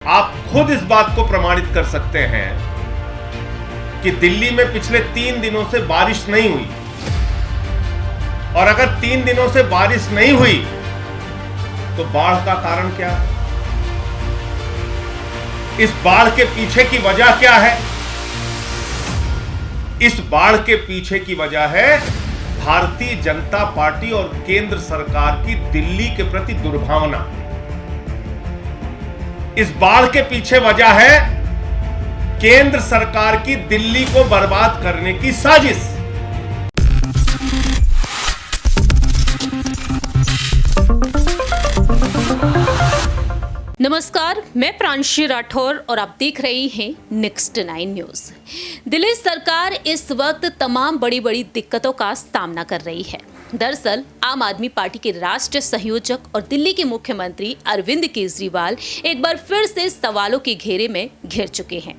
आप खुद इस बात को प्रमाणित कर सकते हैं कि दिल्ली में पिछले 3 दिनों से बारिश नहीं हुई, और अगर 3 दिनों से बारिश नहीं हुई तो बाढ़ का कारण क्या है? इस बाढ़ के पीछे की वजह क्या है? इस बाढ़ के पीछे की वजह है भारतीय जनता पार्टी और केंद्र सरकार की दिल्ली के प्रति दुर्भावना। इस बाढ़ के पीछे वजह है केंद्र सरकार की दिल्ली को बर्बाद करने की साजिश। नमस्कार, मैं प्रांशी राठौर और आप देख रहे हैं नेक्स्ट 9 न्यूज। दिल्ली सरकार इस वक्त तमाम बड़ी बड़ी दिक्कतों का सामना कर रही है। दरअसल आम आदमी पार्टी के राष्ट्रीय संयोजक और दिल्ली के मुख्यमंत्री अरविंद केजरीवाल एक बार फिर से सवालों के घेरे में घिर चुके हैं।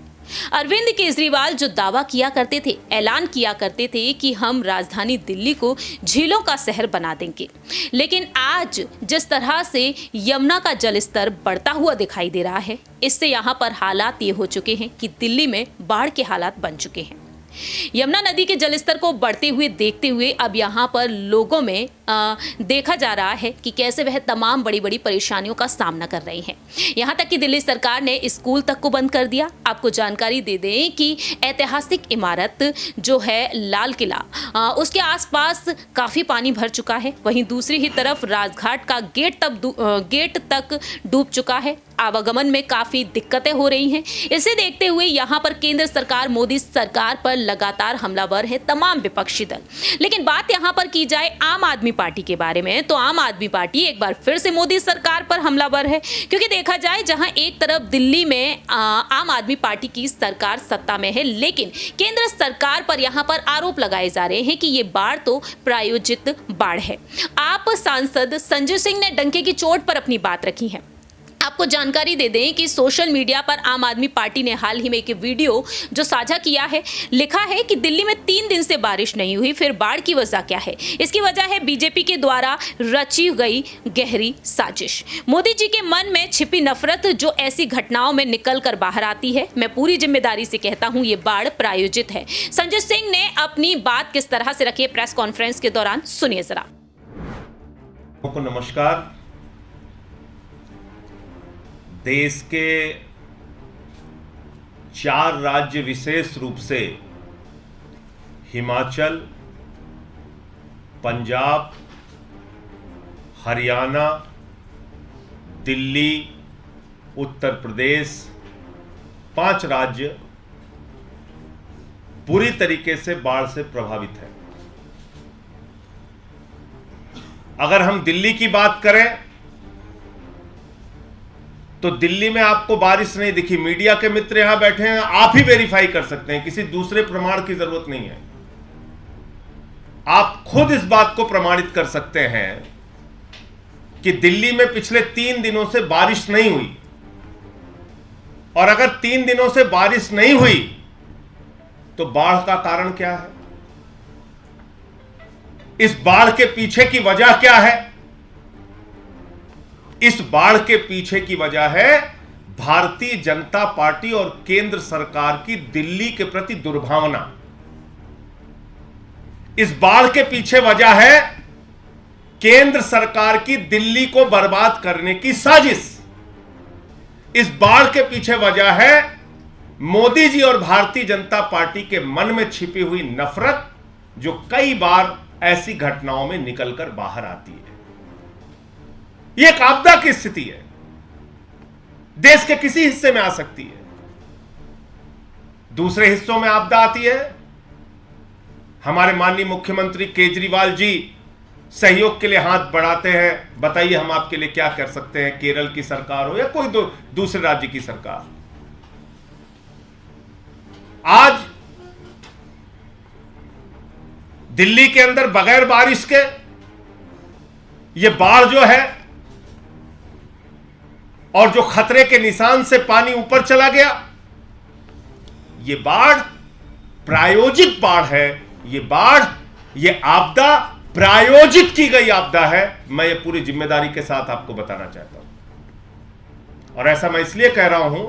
अरविंद केजरीवाल जो दावा किया करते थे, ऐलान किया करते थे कि हम राजधानी दिल्ली को झीलों का शहर बना देंगे, लेकिन आज जिस तरह से यमुना का जलस्तर बढ़ता हुआ दिखाई दे रहा है, इससे यहाँ पर हालात ये हो चुके हैं कि दिल्ली में बाढ़ के हालात बन चुके हैं। यमुना नदी के जलस्तर को बढ़ते हुए देखते हुए अब यहाँ पर लोगों में देखा जा रहा है कि कैसे वह तमाम बड़ी बड़ी परेशानियों का सामना कर रहे हैं। यहाँ तक कि दिल्ली सरकार ने स्कूल तक को बंद कर दिया। आपको जानकारी दे दें कि ऐतिहासिक इमारत जो है लाल किला, उसके आसपास काफ़ी पानी भर चुका है। वहीं दूसरी ही तरफ राजघाट का गेट तक डूब चुका है। आवागमन में काफ़ी दिक्कतें हो रही हैं। इसे देखते हुए यहाँ पर केंद्र सरकार, मोदी सरकार पर लगातार हमलावर है तमाम विपक्षी दल। लेकिन बात यहाँ पर की जाए आम आदमी पार्टी के बारे में, तो आम आदमी पार्टी एक बार फिर से मोदी सरकार पर हमलावर है, क्योंकि देखा जाए जहां एक तरफ दिल्ली में आम आदमी पार्टी की सरकार सत्ता में है, लेकिन केंद्र सरकार पर यहां पर आरोप लगाए जा रहे हैं कि ये बाढ़ तो प्रायोजित बाढ़ है। आप सांसद संजय सिंह ने डंके की चोट पर अपनी बात रखी है। आपको जानकारी दे दें कि सोशल मीडिया पर आम आदमी पार्टी ने हाल ही में एक वीडियो जो साझा किया है, लिखा है कि दिल्ली में 3 दिन से बारिश नहीं हुई, फिर बाढ़ की वजह क्या है? इसकी वजह है बीजेपी के द्वारा रची गई गहरी साजिश। मोदी जी के मन में छिपी नफरत जो ऐसी घटनाओं में निकल कर बाहर आती है। मैं पूरी जिम्मेदारी से कहता हूं ये बाढ़ प्रायोजित है। संजय सिंह ने अपनी बात किस तरह से रखी है प्रेस कॉन्फ्रेंस के दौरान, सुनिए जरा। नमस्कार। देश के 4 राज्य, विशेष रूप से हिमाचल, पंजाब, हरियाणा, दिल्ली, उत्तर प्रदेश, 5 राज्य पूरी तरीके से बाढ़ से प्रभावित है। अगर हम दिल्ली की बात करें तो दिल्ली में आपको बारिश नहीं दिखी। मीडिया के मित्र यहां बैठे हैं, आप ही वेरीफाई कर सकते हैं, किसी दूसरे प्रमाण की जरूरत नहीं है। आप खुद इस बात को प्रमाणित कर सकते हैं कि दिल्ली में पिछले 3 दिनों से बारिश नहीं हुई, और अगर 3 दिनों से बारिश नहीं हुई तो बाढ़ का कारण क्या है? इस बाढ़ के पीछे की वजह क्या है? इस बाढ़ के पीछे की वजह है भारतीय जनता पार्टी और केंद्र सरकार की दिल्ली के प्रति दुर्भावना। इस बाढ़ के पीछे वजह है केंद्र सरकार की दिल्ली को बर्बाद करने की साजिश। इस बाढ़ के पीछे वजह है मोदी जी और भारतीय जनता पार्टी के मन में छिपी हुई नफरत, जो कई बार ऐसी घटनाओं में निकलकर बाहर आती है। यह एक आपदा की स्थिति है, देश के किसी हिस्से में आ सकती है, दूसरे हिस्सों में आपदा आती है। हमारे माननीय मुख्यमंत्री केजरीवाल जी सहयोग के लिए हाथ बढ़ाते हैं, बताइए हम आपके लिए क्या कर सकते हैं। केरल की सरकार हो या कोई दूसरे राज्य की सरकार, आज दिल्ली के अंदर बगैर बारिश के यह बाढ़ जो है, और जो खतरे के निशान से पानी ऊपर चला गया, यह बाढ़ प्रायोजित बाढ़ है। यह बाढ़, यह आपदा प्रायोजित की गई आपदा है। मैं ये पूरी जिम्मेदारी के साथ आपको बताना चाहता हूं। और ऐसा मैं इसलिए कह रहा हूं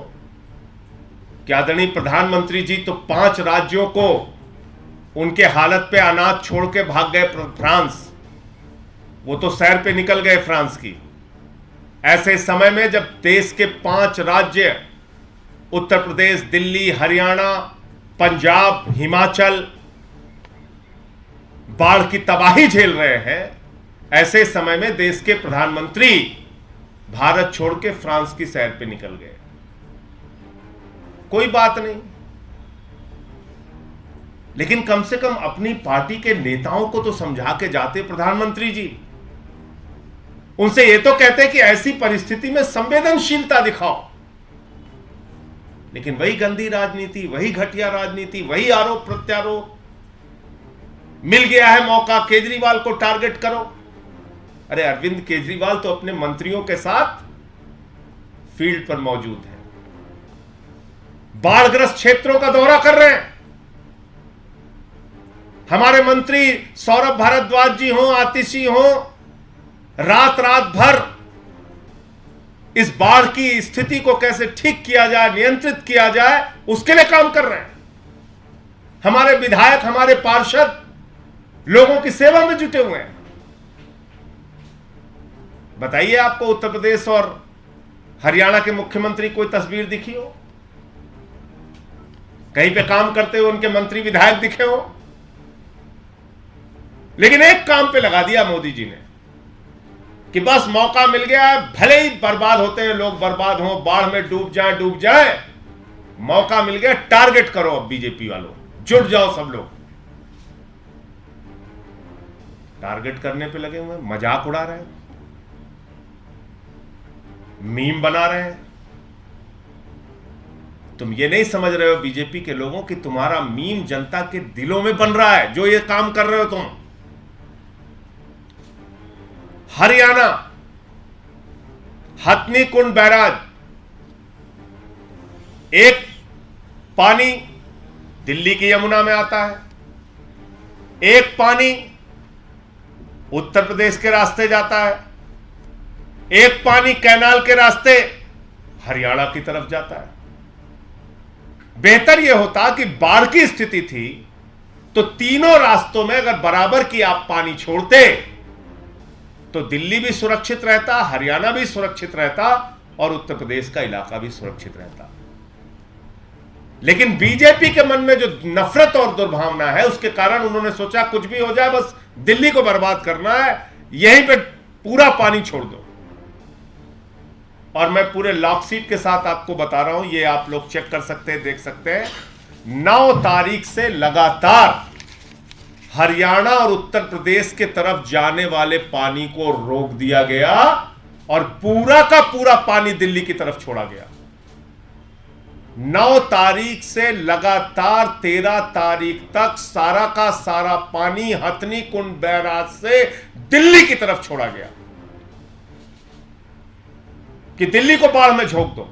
कि आदरणीय प्रधानमंत्री जी तो 5 राज्यों को उनके हालत पे अनाथ छोड़ के भाग गए फ्रांस, वो तो सैर पे निकल गए फ्रांस की। ऐसे समय में जब देश के 5 राज्य उत्तर प्रदेश, दिल्ली, हरियाणा, पंजाब, हिमाचल बाढ़ की तबाही झेल रहे हैं, ऐसे समय में देश के प्रधानमंत्री भारत छोड़ के फ्रांस की सैर पे निकल गए। कोई बात नहीं, लेकिन कम से कम अपनी पार्टी के नेताओं को तो समझा के जाते प्रधानमंत्री जी। उनसे ये तो कहते कि ऐसी परिस्थिति में संवेदनशीलता दिखाओ, लेकिन वही गंदी राजनीति, वही घटिया राजनीति, वही आरोप प्रत्यारोप। मिल गया है मौका, केजरीवाल को टारगेट करो। अरे अरविंद केजरीवाल तो अपने मंत्रियों के साथ फील्ड पर मौजूद हैं, बाढ़ग्रस्त क्षेत्रों का दौरा कर रहे हैं। हमारे मंत्री सौरभ भारद्वाज जी हों, आतिशी हों, रात भर इस बाढ़ की स्थिति को कैसे ठीक किया जाए, नियंत्रित किया जाए, उसके लिए काम कर रहे हैं। हमारे विधायक, हमारे पार्षद लोगों की सेवा में जुटे हुए हैं। बताइए आपको उत्तर प्रदेश और हरियाणा के मुख्यमंत्री कोई तस्वीर दिखी हो, कहीं पे काम करते हुए उनके मंत्री विधायक दिखे हो? लेकिन एक काम पे लगा दिया मोदी जी ने कि बस मौका मिल गया है, भले ही बर्बाद होते हैं लोग, बर्बाद हो, बाढ़ में डूब जाए, मौका मिल गया, टारगेट करो। अब बीजेपी वालों जुट जाओ, सब लोग टारगेट करने पे लगे हुए, मजाक उड़ा रहे हैं, मीम बना रहे हैं। तुम ये नहीं समझ रहे हो बीजेपी के लोगों कि तुम्हारा मीम जनता के दिलों में बन रहा है, जो ये काम कर रहे हो तुम। हरियाणा हथनी कुंड बैराज, एक पानी दिल्ली की यमुना में आता है, एक पानी उत्तर प्रदेश के रास्ते जाता है, एक पानी कैनाल के रास्ते हरियाणा की तरफ जाता है। बेहतर यह होता कि बाढ़ की स्थिति थी तो तीनों रास्तों में अगर बराबर की आप पानी छोड़ते तो दिल्ली भी सुरक्षित रहता, हरियाणा भी सुरक्षित रहता और उत्तर प्रदेश का इलाका भी सुरक्षित रहता। लेकिन बीजेपी के मन में जो नफरत और दुर्भावना है, उसके कारण उन्होंने सोचा कुछ भी हो जाए, बस दिल्ली को बर्बाद करना है, यहीं पे पूरा पानी छोड़ दो। और मैं पूरे लॉकशीट के साथ आपको बता रहा हूं, ये आप लोग चेक कर सकते हैं, देख सकते हैं। 9 तारीख से लगातार हरियाणा और उत्तर प्रदेश के तरफ जाने वाले पानी को रोक दिया गया और पूरा का पूरा पानी दिल्ली की तरफ छोड़ा गया। 9 तारीख से लगातार 13 तारीख तक सारा का सारा पानी हथनी कुंड बैराज से दिल्ली की तरफ छोड़ा गया कि दिल्ली को बाढ़ में झोंक दो,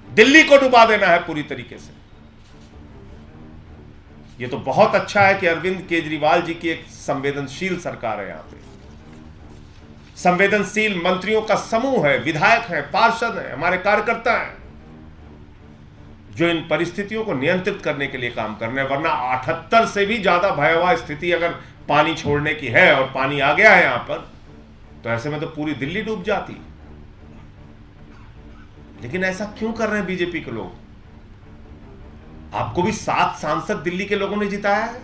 दिल्ली को डुबा देना है पूरी तरीके से। यह तो बहुत अच्छा है कि अरविंद केजरीवाल जी की एक संवेदनशील सरकार है, यहां पे संवेदनशील मंत्रियों का समूह है, विधायक हैं, पार्षद हैं, हमारे कार्यकर्ता हैं, जो इन परिस्थितियों को नियंत्रित करने के लिए काम कर रहे हैं। वरना 78 से भी ज्यादा भयावह स्थिति अगर पानी छोड़ने की है और पानी आ गया है यहां पर, तो ऐसे में तो पूरी दिल्ली डूब जाती। लेकिन ऐसा क्यों कर रहे हैं बीजेपी के लोग? आपको भी 7 सांसद दिल्ली के लोगों ने जिताया है।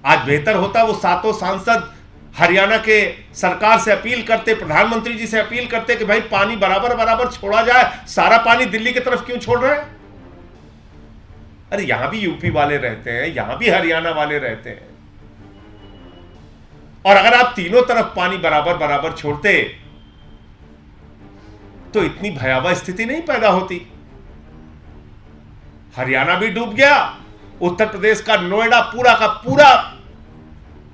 आज बेहतर होता वो 7 सांसद हरियाणा के सरकार से अपील करते, प्रधानमंत्री जी से अपील करते कि भाई पानी बराबर बराबर छोड़ा जाए, सारा पानी दिल्ली की तरफ क्यों छोड़ रहे हैं? अरे यहां भी यूपी वाले रहते हैं, यहां भी हरियाणा वाले रहते हैं, और अगर आप तीनों तरफ पानी बराबर बराबर छोड़ते तो इतनी भयावह स्थिति नहीं पैदा होती। हरियाणा भी डूब गया, उत्तर प्रदेश का नोएडा पूरा का पूरा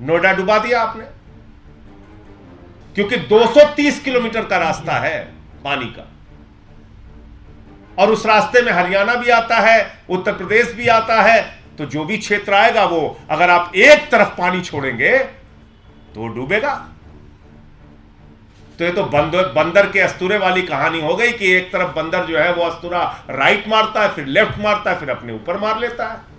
नोएडा डुबा दिया आपने, क्योंकि 230 किलोमीटर का रास्ता है पानी का, और उस रास्ते में हरियाणा भी आता है, उत्तर प्रदेश भी आता है। तो जो भी क्षेत्र आएगा वो, अगर आप एक तरफ पानी छोड़ेंगे तो वो डूबेगा। तो ये तो बंदर के अस्तूरे वाली कहानी हो गई कि एक तरफ बंदर जो है वो अस्तूरा राइट मारता है, फिर लेफ्ट मारता है, फिर अपने ऊपर मार लेता है।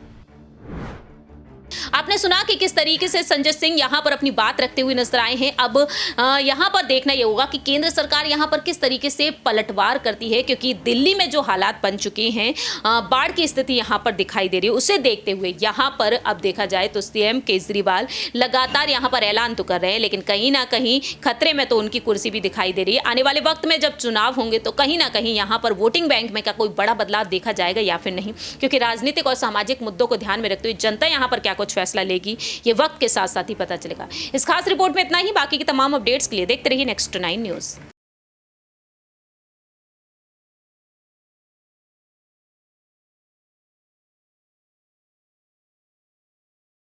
आपने सुना कि किस तरीके से संजय सिंह यहां पर अपनी बात रखते हुए नजर आए हैं। अब यहां पर देखना यह होगा कि केंद्र सरकार यहां पर किस तरीके से पलटवार करती है, क्योंकि दिल्ली में जो हालात बन चुके हैं, बाढ़ की स्थिति यहां पर दिखाई दे रही है, उसे देखते हुए यहां पर अब देखा जाए तो सीएम केजरीवाल लगातार यहां पर ऐलान तो कर रहे हैं, लेकिन कहीं ना कहीं खतरे में तो उनकी कुर्सी भी दिखाई दे रही है। आने वाले वक्त में जब चुनाव होंगे तो कहीं ना कहीं यहां पर वोटिंग बैंक में क्या कोई बड़ा बदलाव देखा जाएगा या फिर नहीं, क्योंकि राजनीतिक और सामाजिक मुद्दों को ध्यान में रखते हुए जनता यहां पर क्या कुछ फैसला लेगी ये वक्त के साथ साथ ही पता चलेगा। इस खास रिपोर्ट में इतना ही। बाकी की तमाम अपडेट्स के लिए देखते रहिए नेक्स्ट 9 न्यूज़।